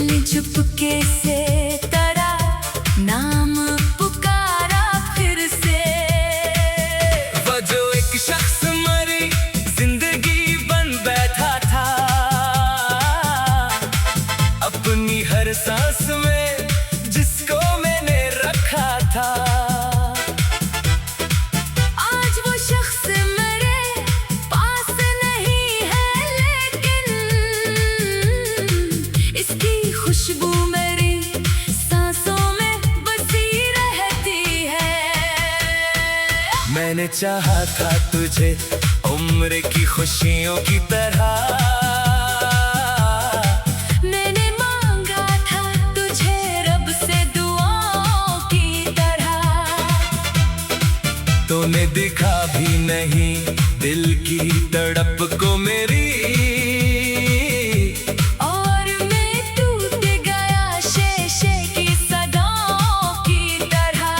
ने चुपके से तेरा नाम पुकारा फिर से। वो जो एक शख्स मरी जिंदगी बन बैठा था, अपनी हर सांस में जिसको मैंने रखा था। आज वो शख्स मेरे पास नहीं है, लेकिन इसकी खुशबू मेरी सांसों में बसी रहती है। मैंने चाहा था तुझे उम्र की खुशियों की तरह, मैंने मांगा था तुझे रब से दुआओं की तरह। तूने दिखा भी नहीं दिल की तड़प को मेरी, और मैं टूट गया शीशे की सदाओं की तरह।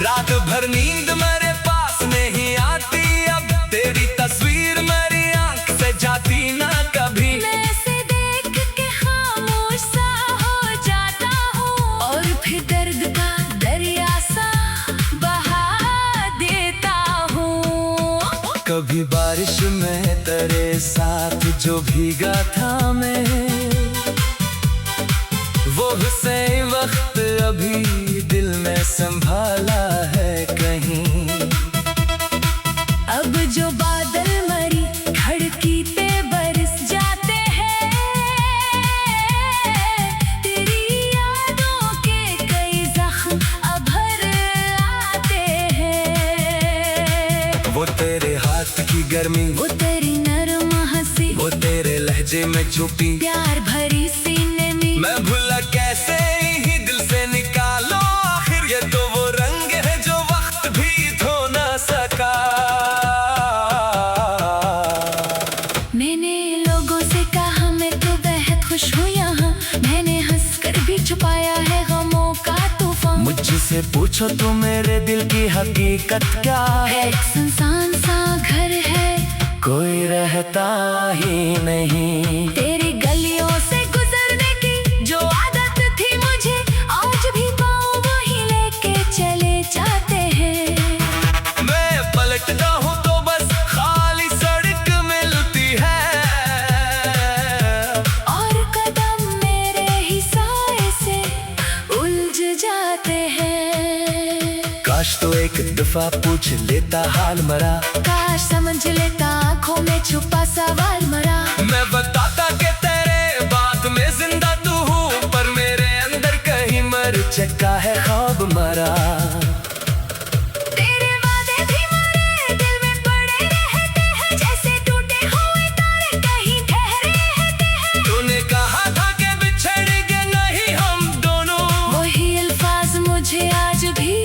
रात भर नींद मेरे पास नहीं आती, अब तेरी तस्वीर मेरी आंख से जाती ना कभी। मैं इसे देख के खामोश सा हो जाता हूँ, और फिर दर्द का दरिया सा बहा देता हूँ। कभी बारिश में तेरे साथ जो भीगा था मैं, वो हुस्न वक्त अभी दिल में संभाला है कहीं। अब जो बादल मरी खिड़की पे बरस जाते हैं, तेरी यादों के कई जख्म अभर आते हैं। वो तेरे हाथ की गर्मी, वो तेरी नरम हंसी, वो तेरे लहजे में छुपी प्यार भरी सीने में। मैं भूला कैसे ही दिल से निकालो, आखिर ये तो वो रंग है जो वक्त भी धो ना सका। मैंने लोगों से कहा मैं तो बेहद खुश हूँ यहाँ, मैंने हंसकर भी छुपाया है गमों का तूफान। मुझसे पूछो तो मेरे दिल की हकीकत क्या है, एक सुनसान सा घर है, कोई रहता ही नहीं। तेरी गलियों से गुजरने की जो आदत थी मुझे, आज भी पाँव वहीं लेके चले जाते हैं। मैं पलटता हूँ तो बस खाली सड़क मिलती है, और कदम मेरे ही साए से उलझ जाते हैं। काश तो एक दफा पूछ लेता हाल मरा, काश समझ लेता आँखों में छुपा सवाल मरा। मैं बताता कि तेरे बात में जिंदा तू हूँ, पर मेरे अंदर कहीं मर चुका है ख्वाब मरा। तेरे वादे भी मरे दिल में पड़े रहते हैं, जैसे टूटे हुए तारे कहीं ठहरे रहते हैं। तूने कहा था कि बिछड़ेंगे नहीं हम दोनों, वही अल्फाज मुझे आज भी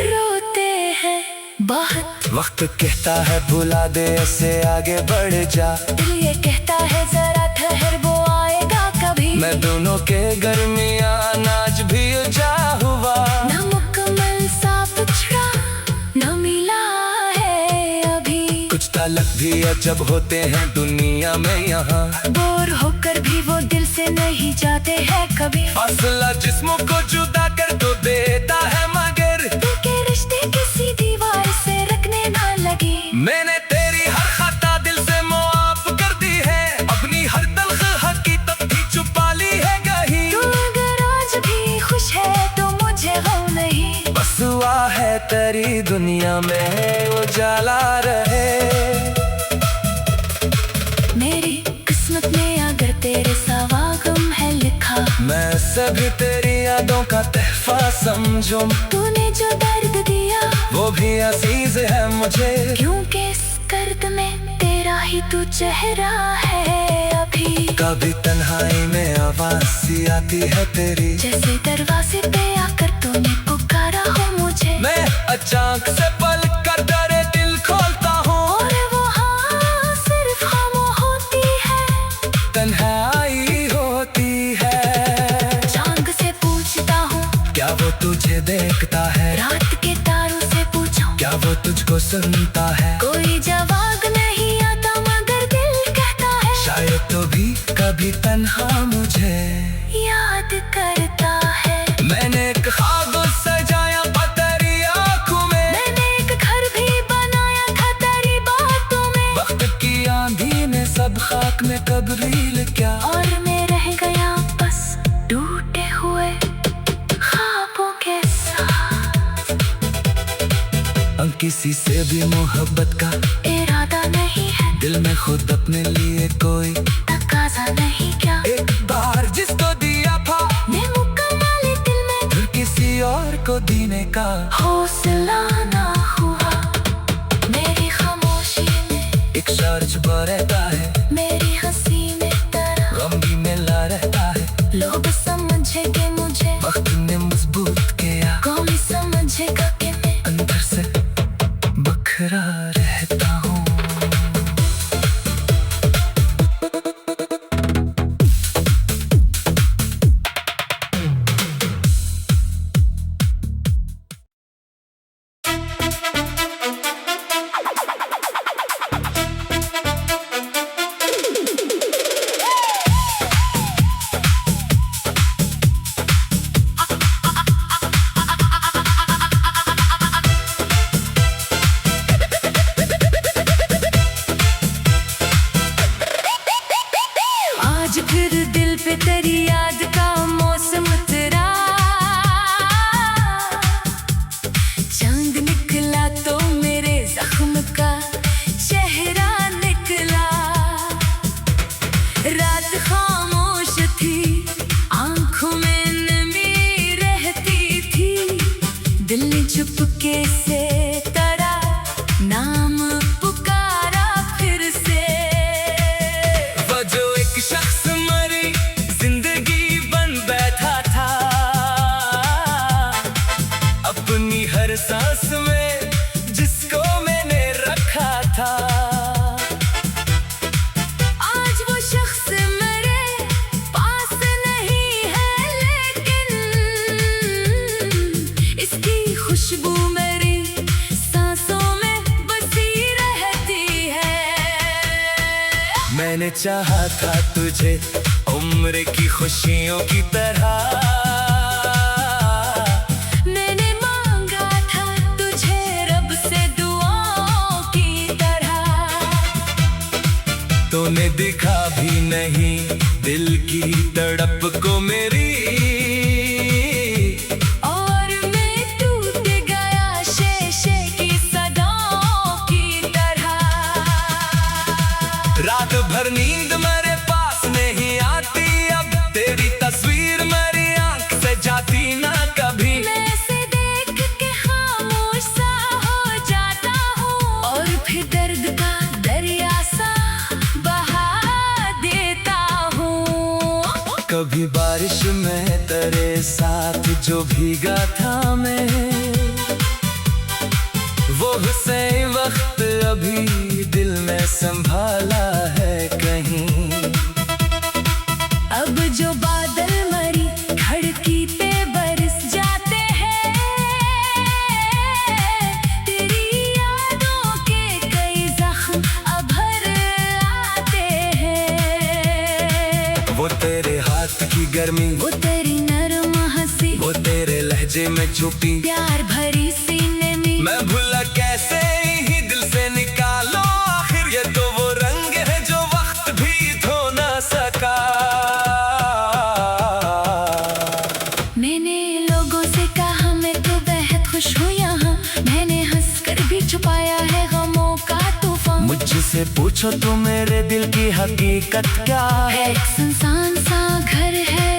रोते हैं बहुत। वक्त कहता है भुला दे ऐसे आगे बढ़ जा, दिल ये कहता है जरा ठहर वो आएगा कभी। मैं दोनों के दरमियान आज भी उलझा हुआ, न मुकम्मल सा पिछड़ा न मिला है अभी। कुछ ताल्लुक भी अजब होते हैं दुनिया में यहाँ, बोर होकर भी वो दिल से नहीं जाते हैं कभी। फासला जिस्मों को जुदा कर तो देता है, मगर दिल के रिश्ते किसी दीवार से रखने ना लगे। मैंने तेरी हर खता दिल से मुआफ कर दी है, अपनी हर तल्ख हकीकत भी छुपा ली है कहीं। तू अगर आज भी खुश है तो मुझे गम नहीं, बस हुआ है तेरी दुनिया में उजाला रहे। मेरी किस्मत में अगर तेरे सिवा गम है लिखा, मैं सभी तेरी यादों का तहफा समझूं, तूने जो दर्द दिया वो भी अजीज है मुझे, क्योंकि इस दर्द में तेरा ही तू चेहरा है अभी। कभी तन्हाई में आवाज सी आती है तेरी, जैसे दरवाजे पे आकर तूने पुकारा हो मुझे। मैं अचानक से पलक कर दरे दिल खोलता हूँ, और वो हाँ सिर्फ खामोश होती है, तन्हाई होती है। चांद से पूछता हूँ क्या वो तुझे देखता है, रात के तारों से पूछूं क्या वो तुझको सुनता है। कोई जवाब नहीं आता मगर दिल कहता है, शायद तो भी कभी कभी तन्हा मुझे याद करता है। मैंने एक ख्वाब सजाया तेरी आँखों में, मैंने एक घर भी बनाया था तेरी बातों में। वक्त की आंधी ने सब खाक में तब्दील किया, और मैं रह गया बस टूटे हुए ख्वाबों के साथ। किसी से भी मोहब्बत का इरादा नहीं है, दिल में खुद अपने लिए कोई तकाजा नहीं क्या। एक बार जिसको दिया था मैं मुकम्मल दिल में, फिर किसी और को देने का हौसला ना हुआ। मेरी खामोशी में एक शार छुपा रहता है, मेरी हंसी में तरह गम भी मिला रहता है। लोग समझेंगे मुझे, वक्त ने मजबूत किया, कौन समझेगा कि मैं अंदर से बखरा रहता हूँ। आज फिर दिल पे तेरी याद का मौसम उतरा। चांद निकला तो मेरे जख्म का चेहरा निकला। रात खामोश थी, आंखों में नमी रहती थी। दिल ने चुपके से तेरा नाम पुकारा फिर से। वो जो एक शख्स मरी जिंदगी बन बैठा था, अपनी हर सांस में जिसको मैंने रखा था। आज वो शख्स मेरे पास नहीं है, लेकिन इसकी खुशबू मेरी सांसों में बसी रहती है। मैंने चाहा था तुझे उम्र की खुशियों की तरह, मैंने मांगा था तुझे रब से दुआओं की तरह। तूने दिखा भी नहीं दिल की तड़प को मेरी, और मैं टूट गया शीशे की सदाओं की तरह। रात भर नींद मेरे पास नहीं आती, अब तेरी तस्वीर मेरी आंख से जाती ना कभी। मैं इसे देख के खामोश सा हो जाता हूँ, और फिर दर्द का दरिया सा बहा देता हूँ। कभी बारिश में तेरे साथ जो भीगा था मैं, वो हुस्न वक्त अभी दिल में संभाला है कहीं। अब जो बादल मरी खिड़की पे बरस जाते हैं, तेरी यादों के कई जख्म अभर आते हैं। वो तेरे हाथ की गर्मी, वो तेरी नरम हंसी, वो तेरे लहजे में छुपी प्यार भरी सीने में। मैं भूला कैसे ही दिल से निकालो, आखिर ये तो वो रंग है जो वक्त भी धो ना सका। मैंने लोगों से कहा मैं तो बेहद खुश हूँ यहाँ, मैंने हंस कर भी छुपाया है गमों का तूफान। मुझसे पूछो तो मेरे दिल की हकीकत क्या है, एक सुनसान सा घर है,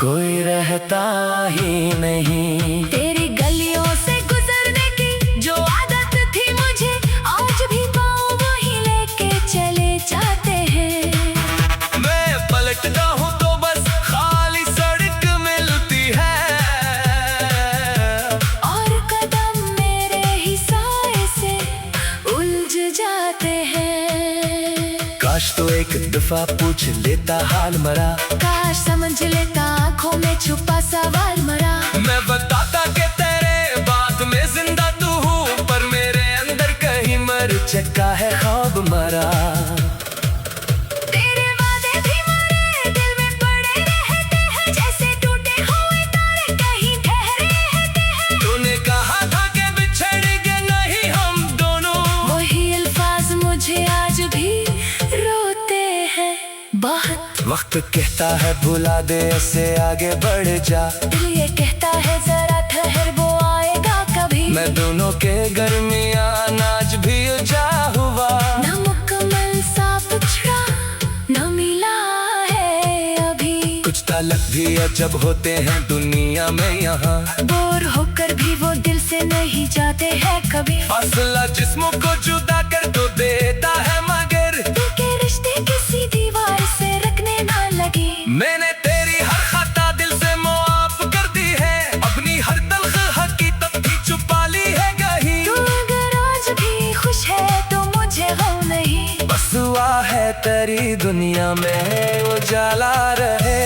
कोई रहता ही नहीं। तेरी गलियों से गुजरने की जो आदत थी मुझे, आज भी पाँव वही लेके चले जाते हैं। मैं पलटता हूँ तो बस खाली सड़क मिलती है, और कदम मेरे ही साए से उलझ जाते हैं। काश तो एक दफा पूछ लेता हाल मरा, काश समझ लेता आँखों में छुपा सवाल मरा। मैं बताता कि तेरे बात में जिंदा तू हूँ, पर मेरे अंदर कहीं मर चुका है ख्वाब मरा। तेरे वादे भी मरे वक्त कहता है भुला दे ऐसे आगे बढ़ जा, दिल ये कहता है जरा ठहर वो आएगा कभी। मैं दोनों के दरमियान आज भी उलझा हुआ, ना मुकम्मल सा पिछड़ा ना मिला है अभी। कुछ ताल्लुक भी अजब होते हैं दुनिया में यहाँ, बोर होकर भी वो दिल से नहीं जाते हैं कभी। फासला जिस्मों को जुदा कर तो देता है मगर दिल के रिश्ते किसी दीवार से रखने ना लगे। मैंने तेरी हर खता दिल से मुआफ कर दी है, अपनी हर तल्ख हकीकत भी छुपा ली है कहीं। तू अगर आज भी खुश है तो मुझे गम नहीं, बस हुआ है तेरी दुनिया में उजाला रहे।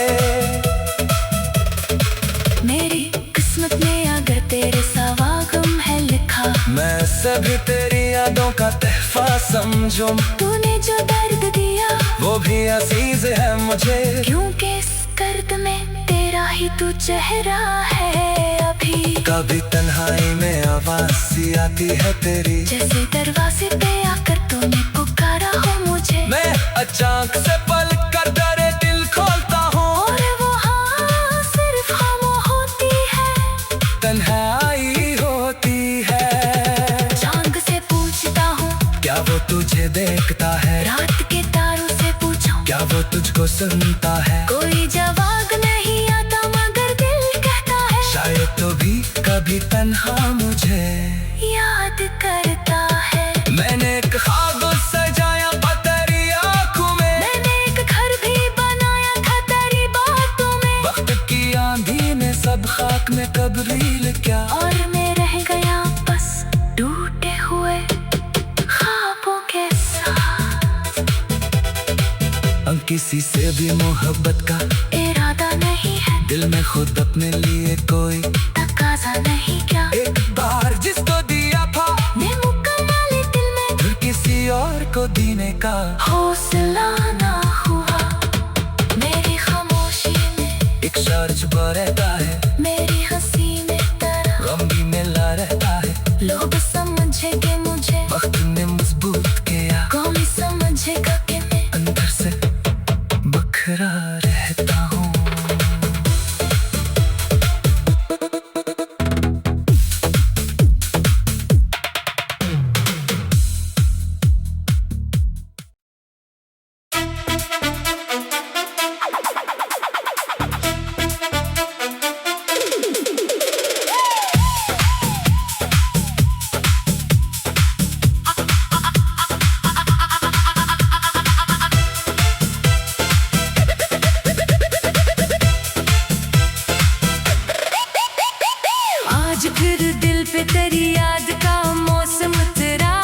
मेरी किस्मत में अगर तेरे सिवा गम है लिखा, मैं सभी तेरी यादों का तहफा समझूं, तूने जो दर्द दिया वो भी अजीज है मुझे, क्योंकि इस दर्द में तेरा ही तू चेहरा है अभी। कभी तन्हाई में आवाज सी आती है तेरी, जैसे दरवाजे पे आकर तूने पुकारा हो मुझे। मैं अचानक से पलक कर दरे दिल खोलता हूँ, और वो हाँ सिर्फ खामोश होती है, तन्हाई होती है। चांद से पूछता हूँ क्या वो तुझे देखता है, रात के तारों से पूछूं क्या वो तुझको सुनता है, कोई जवाब नहीं आता मगर दिल कहता है शायद तो भी कभी तन्हा मुझे याद करता है। मैंने एक ख्वाब सजाया था तेरी आँखों में, मैंने एक घर भी बनाया था तेरी बातों में, वक्त की आंधी ने सब खाक में तब्दील किया, और मैं रह गया बस टूटे हुए ख्वाबों के साथ। किसी से भी मोहब्बत का इरादा नहीं है, दिल में खुद अपने लिए कोई तकाजा नहीं क्या, एक बार जिसको दिया था मैं मुकम्मल दिल में फिर किसी और को देने का हौसला ना हुआ। मेरी खामोशी में एक शार छुपा रहता है, मेरी हंसी में तरह गम भी मिला रहता है, लोग समझेंगे मुझे वक्त ने मजबूत किया, कौन समझेगा कि मैं अंदर से बखरा रहता हूँ। आज फिर दिल पे तेरी याद का मौसम उतरा,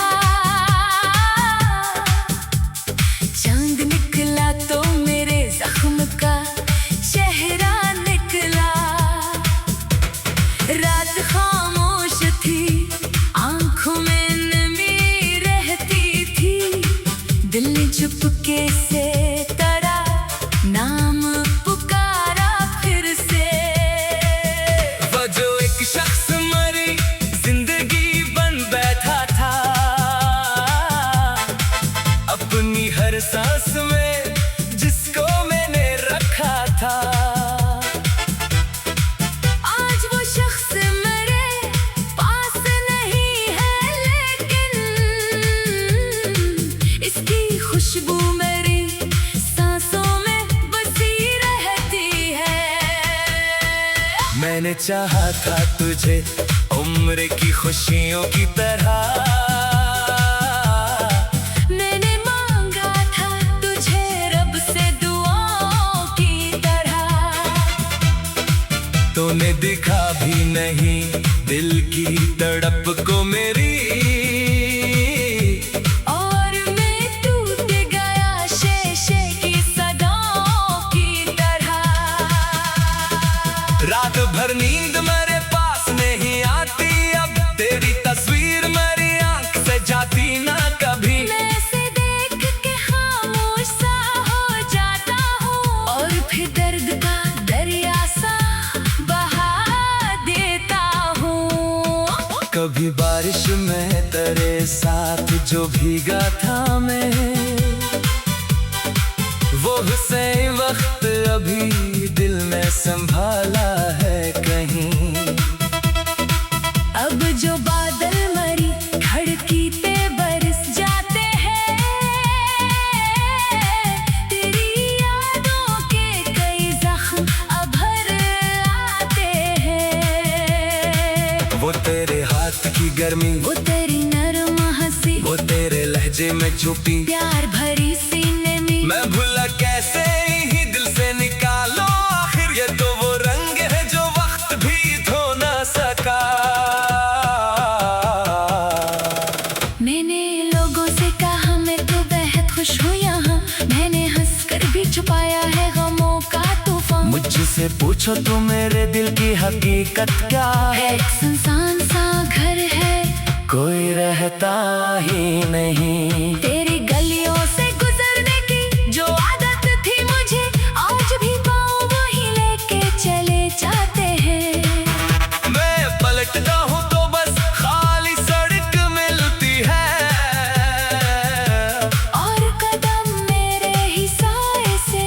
चांद निकला तो मेरे जख्म का चेहरा निकला। रात खामोश थी, आंखों में नमी रहती थी, दिल ने चुपके से तेरा नाम पुकारा फिर से। वो जो एक शख्स मरी जिंदगी बन बैठा था, अपनी हर सांस में जिसको मैंने रखा था, आज वो शख्स मेरे पास नहीं है, लेकिन इसकी खुशबू मेरी सांसों में बसी रहती है। मैंने चाहा था तुझे उम्र की खुशियों की तरह, मैंने मांगा था तुझे रब से दुआओं की तरह, तूने दिखा भी नहीं दिल की तड़प को मेरी, और मैं टूट गया शीशे की सदाओं की तरह। रात भर नींद मेरे पास नहीं आती, अब तेरी तस्वीर मेरी आंख से जाती ना कभी। मैं ऐसे देख के खामोश सा हो जाता हूँ, और फिर दर्द का दरिया सा बहा देता हूँ। कभी बारिश में संभाला है कहीं। अब जो बादल मरी खिड़की पे बरस जाते हैं, तेरी यादों के कई जख्म अभर आते हैं। वो तेरे हाथ की गर्मी, वो तेरी नरम हंसी, वो तेरे लहजे में छुपी प्यार भरी सीने में। मैं भूला कैसे ही दिल से निकालो, आखिर ये तो वो रंग है जो वक्त भी धो ना सका। मैंने लोगों से कहा मैं तो बेहद खुश हूँ यहाँ, मैंने हंस कर भी छुपाया है गमों का तूफान। मुझसे पूछो तो मेरे दिल की हकीकत क्या है, एक सुनसान सा घर है, कोई रहता ही नहीं। तेरी गलियों से गुजरने की जो आदत थी मुझे, आज भी पाँव वही लेके चले जाते हैं। मैं पलटता हूँ तो बस खाली सड़क मिलती है, और कदम मेरे ही साए से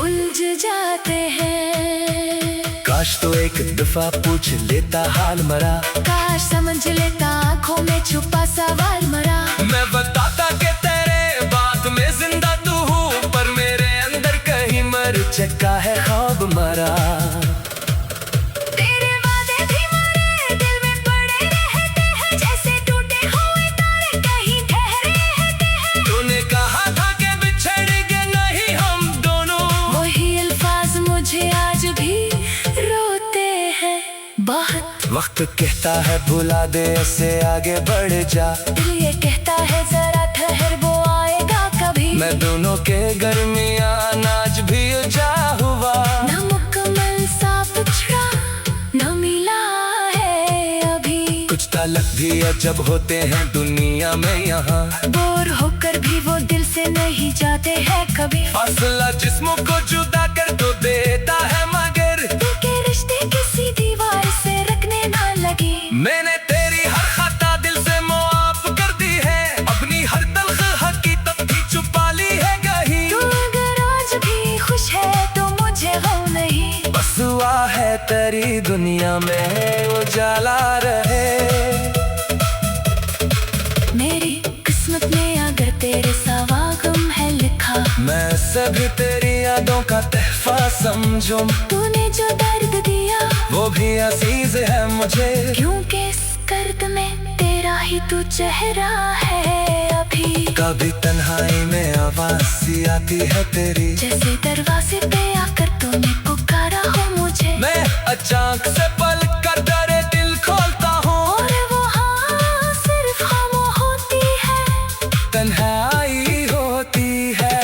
उलझ जाते हैं। काश तो एक दफा पूछ लेता हाल मरा, काश समझ लेता आँखों में छुपा सवाल मरा। मैं बताता कि तेरे बात में जिंदा तू हूँ, पर मेरे अंदर कहीं मर चुका है ख्वाब मरा। तेरे वादे भी मरे दिल में पड़े रहते हैं, जैसे टूटे हुए तारे कहीं ठहरे रहते हैं। तूने कहा था कि बिछड़ेंगे नहीं हम दोनों, वही अल्फाज मुझे आज भी रोते हैं बहुत। वक्त कहता है भुला दे ऐसे आगे बढ़ जा, दिल ये कहता है जरा ठहर वो आएगा कभी। मैं दोनों के दरमियान आज भी जा हुआ, न मुकम्मल सा पिछड़ा न मिला है अभी। कुछ ताल्लुक भी अजब होते हैं दुनिया में यहाँ, बोर होकर भी वो दिल से नहीं जाते हैं कभी। फासला जिस्मों को जुदा कर तो देता है, मगर दिल के रिश्ते किसी दीवार से रखने ना लगी। मैंने तेरी हर खता दिल से मुआफ कर दी है, अपनी हर तल्ख हकीकत भी छुपा ली है कहीं। तू अगर आज भी खुश है तो मुझे गम नहीं, बस हुआ है तेरी दुनिया में उजाला रहे। मेरी किस्मत में अगर तेरे सिवा गम है लिखा, मैं सभी तेरी यादों का तहफा समझूं, तूने जो दर्द दिया वो भी अजीज है मुझे, क्योंकि इस कर्द में तेरा ही तू चेहरा है अभी। कभी तन्हाई में आवाज सी आती है तेरी, जैसे दरवाजे पे आकर तूने पुकारा हो मुझे। मैं अचानक से पलक कर दरे दिल खोलता हूँ, और वो हाँ सिर्फ खामोश होती है, तन्हाई होती है।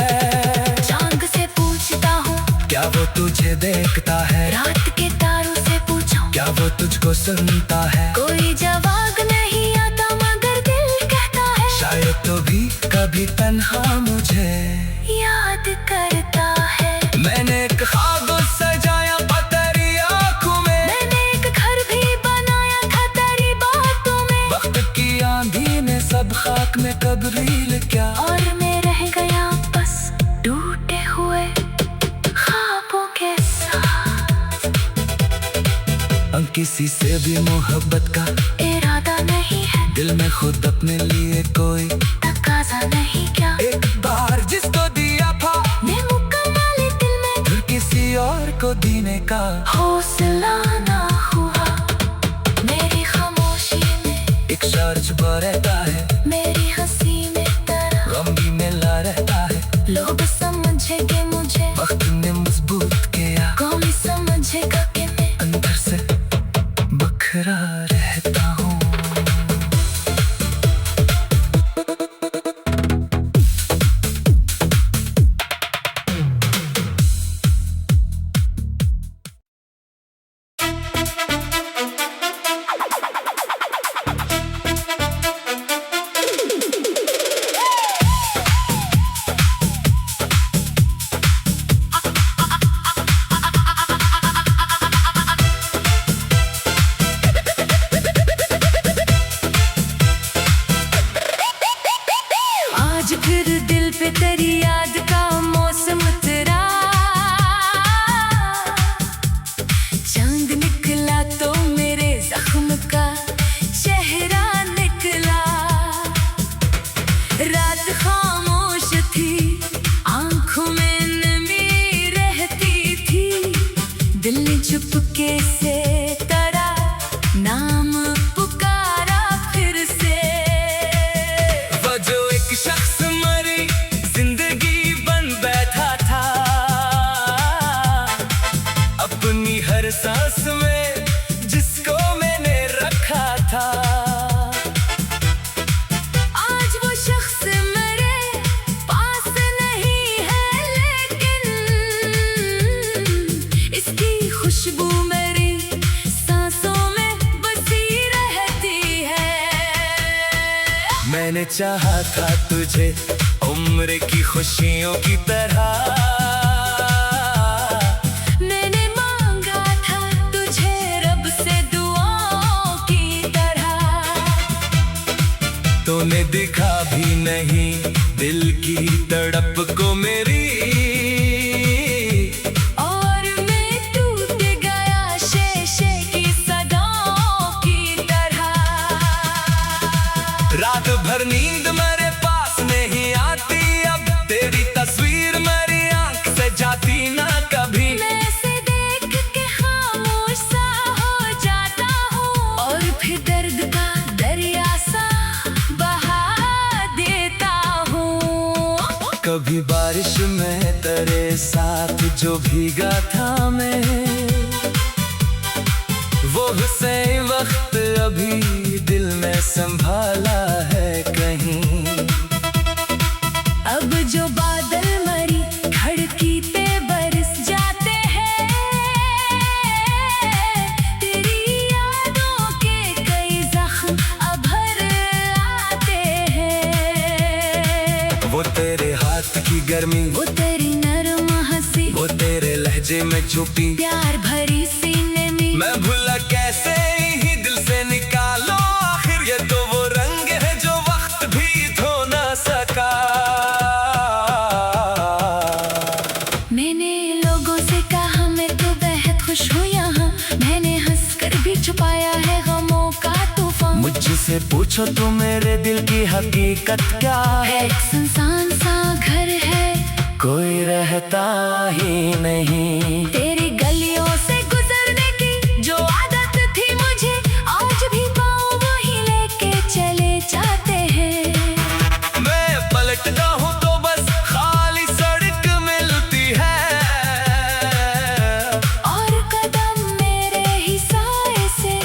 चांद से पूछता हूँ क्या वो तुझे देखता है, रात के तारों से पूछो क्या वो तुझको सुनता है, कोई जवाब नहीं आता मगर दिल कहता है, शायद तो भी कभी तन्हा मुझे याद करता है। मैंने एक ख्वाब सजाया था तेरी आँखों में, मैंने एक घर भी बनाया था तेरी बातों में, वक्त की आंधी ने सब खाक में तब्दील किया, और मैं रह गया बस टूटे हुए ख्वाबों के साथ। किसी से भी मोहब्बत का इरादा नहीं है, दिल में खुद अपने लिए कोई तकाजा नहीं क्या, एक बार जिसको दिया था मैं मुकम्मल दिल में फिर किसी और को देने का हौसला ना हुआ। मेरी खामोशी में एक शार छुपा रहता है, मेरी हंसी में तरह गम भी मिला रहता है, लोग समझेंगे मुझे, वक्त ने मजबूत किया, कौन समझेगा कि मैं अंदर से बखरा रहता हूँ। चुपके से तेरा नाम पुकारा फिर से। वो जो एक शख्स मरी जिंदगी बन बैठा था, अपनी हर सांस में जिसको मैंने रखा था। आज वो शख्स मेरे पास नहीं है, लेकिन इसकी खुशबू मेरी सांसों में बसी रहती है। मैंने चाहा था तुझे उम्र की खुशियों की तरह, मैंने मांगा था तुझे रब से दुआओं की तरह। तूने दिखा भी नहीं दिल की तड़प को मेरी, और मैं टूट गया शीशे की सदाओं की तरह। रात भर नींद मेरे पास नहीं आती, अब तेरी तस्वीर मेरी आंख से जाती ना कभी। मैं ऐसे देख के खामोश सा हो जाता हूँ, और फिर दर्द का दरिया सा बहा देता हूँ। कभी बारिश में तेरे साथ जो भीगा था मैं, वो हुस्न वक्त अभी दिल में संभाला है कहीं। अब जो बादल मरी खिड़की पे बरस जाते हैं, तेरी यादों के कई जख्म अभर आते हैं। वो तेरे हाथ की गर्मी, वो तेरी नरम हंसी, वो तेरे लहजे में छुपी प्यार भरी सीने में। मैं भूला कैसे ही दिल से निकालो, आखिर ये तो वो रंग है जो वक्त भी धो ना सका। मैंने लोगों से कहा मैं तो बेहद खुश हूँ यहाँ, मैंने हंस कर भी छुपाया है गमों का तूफान। मुझसे पूछो तो मेरे दिल की हकीकत क्या है है, एक सुनसान सा घर है, कोई रहता ही नहीं। तेरी गलियों से गुजरने की जो आदत थी मुझे, आज भी पाँव वही लेके चले जाते हैं। मैं पलटता हूँ तो बस खाली सड़क मिलती है, और कदम मेरे ही साए से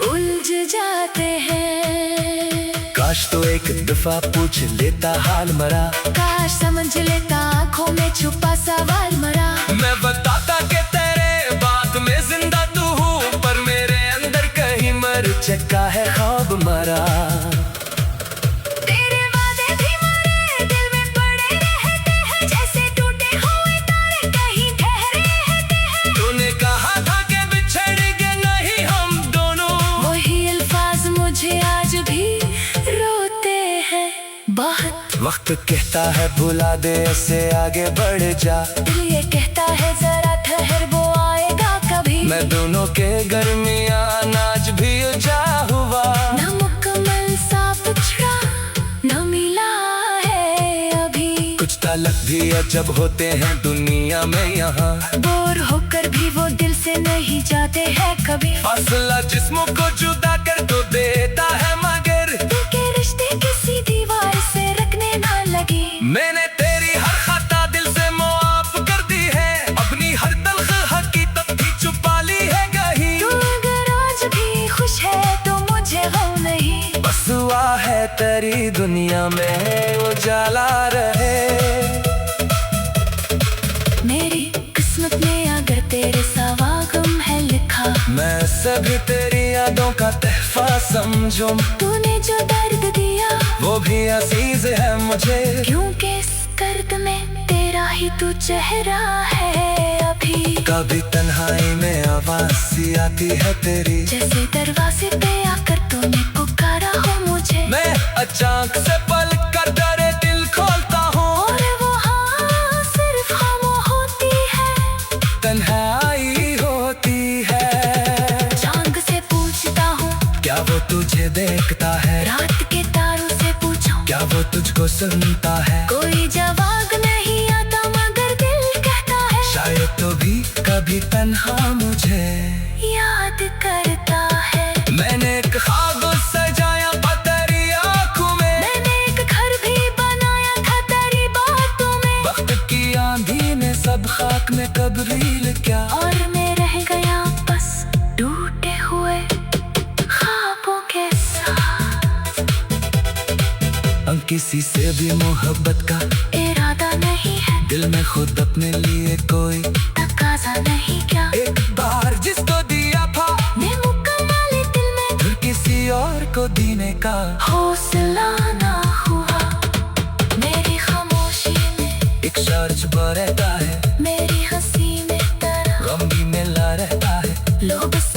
उलझ जाते हैं। काश तो एक दफा पूछ लेता हाल मरा, काश समझ लेता आँखों में छुपा सवाल मरा। मैं बताता कि तेरे बात में जिंदा तू हूँ, पर मेरे अंदर कहीं मर चुका है ख्वाब मरा। तेरे वादे भी मरे दिल में पड़े रहते हैं, जैसे टूटे हुए तारे कहीं ठहरे रहते हैं। तूने कहा था कि बिछड़ेंगे नहीं हम दोनों, वही अल्फाज मुझे आज भी रोते हैं बहुत। वक्त कहता है भुला दे ऐसे आगे बढ़ जा, दिल ये कहता है जरा ठहर वो आएगा कभी। मैं दोनों के दरमियान आज भी उलझा हुआ, न मुकम्मल सा पिछड़ा न मिला है अभी। कुछ ताल्लुक भी अजब होते हैं दुनिया में यहाँ, बोर होकर भी वो दिल से नहीं जाते हैं कभी। फासला जिस्मों को जुदा कर तो देता है, मगर दिल के रिश्ते किसी दीवार से रखने ना लगी। मैंने तेरी हर खता दिल से मुआफ कर दी है, अपनी हर तल्ख हकीकत भी छुपा ली है कहीं। तू अगर आज भी खुश है तो मुझे गम नहीं, बस हुआ है तेरी दुनिया में उजाला रहे। मेरी किस्मत में अगर तेरे सिवा गम है लिखा, मैं सभी तेरी यादों का तहफा समझूं, तूने जो दर्द दिया वो भी अजीज है मुझे, क्योंकि इस दर्द में तेरा ही तू चेहरा है अभी। कभी तन्हाई में आवाज सी आती है तेरी, जैसे दरवाजे पे आकर तूने पुकारा हो मुझे। मैं अचानक से पलक कर डरे दिल खोलता हूँ, और वो हाँ सिर्फ खामोश होती है, तन्हाई होती है। चांद से पूछता हूँ क्या वो तुझे देखता है, रात के तारों से पूछो क्या वो तुझको सुनता है। कोई जवाब नहीं आता मगर दिल कहता है, शायद तो भी कभी कभी तन्हा मुझे याद करता है। मैंने एक ख्वाब सजाया तेरी आँखों में, मैंने एक घर भी बनाया था तेरी बातों में। वक्त की आंधी ने सब खाक में तब्दील किया, और मैं रह गया बस टूटे हुए ख्वाबों के साथ। किसी से भी मोहब्बत का इरादा नहीं है, दिल में खुद अपने लिए कोई तकाजा नहीं क्या। एक बार जिसको दिया था मैं मुकम्मल दिल में, फिर किसी और को देने का हौसला ना हुआ। मेरी खामोशी में एक शार छुपा रहता है, मेरी हंसी में तरह गम भी मिला रहता है। लो बस